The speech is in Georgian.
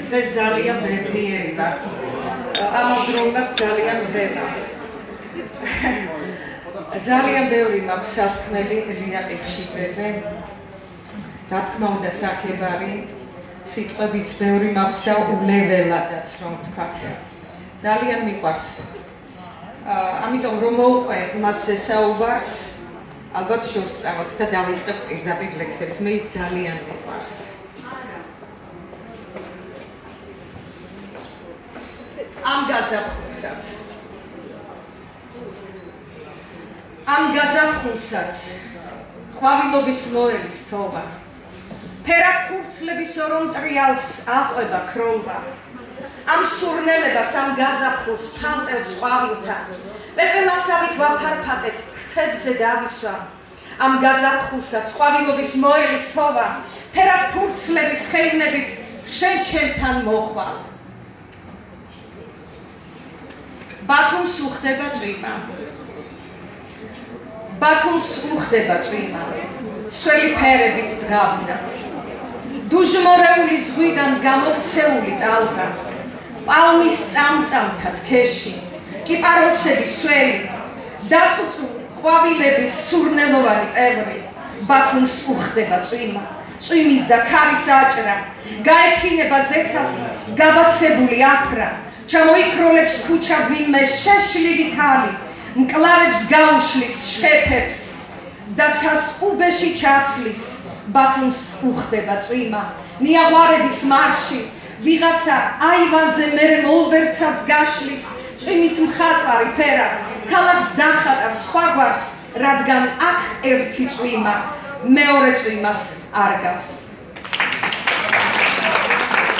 დღეს ძალიან ბედნიერი ვარ. ამავდროულად ძალიან ვრევა. ძალიან ბევრი მაქვს სათქმელი ლია ყიფშიძეზე. რა თქმა უნდა საქებარი, სიტყვებიც ბევრი მაქვს და ულეველადაც რომ ვთქვათ. ძალიან მიყვარს. ამიტომ რომ მოვყვე მასზე საუბარს, ალბათ შორს წამოთ და დავიწყებ პირდაპირ ლექსებით. მე ის ძალიან მიყვარს. ამ გაზაფხულსაც ყვავილობის მოელის თოვა, ფერად ფურცლების ორომ ტრიალს აყვება ქროლვა, ამ სურნელებას ამ გაზაფხულს ფანტელს ყვავილთან, პეპელასავით ვაფარფატებ ფრთებზე დავისვა, ამ გაზაფხულსაც ყვავილობის მოელის თოვა, ფერად ფურცლების ხელნებით შენ ჩემთან მოხვალ. ბათუმს უხდება წვიმა. ბათუმს უხდება წვიმა. სველი ფერებით დგავდა. დუჟმორეული ზღვიდან გამოქცეული ტალღა. პალმის წამწამთა თქეში. კიპაროსების სველი. დაწუწულ ყვავილების სურნელოვანი ტევრი. ბათუმს უხდება წვიმა. წვიმის და ქარის აჭრა. გაეფინება ზეცას გაბაცებული აფრა. ჩამოიქროლებს ქუჩად ვინმე შეშლილი ქალი, მკლავებს გაუშლის შხეფებს და ცას უბეში ჩაცლის, ბათუმს უხდება წვიმა. ნიაღვარების მარში ვიღაცა აივანზე მერე მოლბერცაც გაშლის, წვიმის მხატვარი ფერად ქალაქს დახატავს სხვაგვარს, რადგან აქ ერთი წვიმა მეორე წვიმას არ გავს.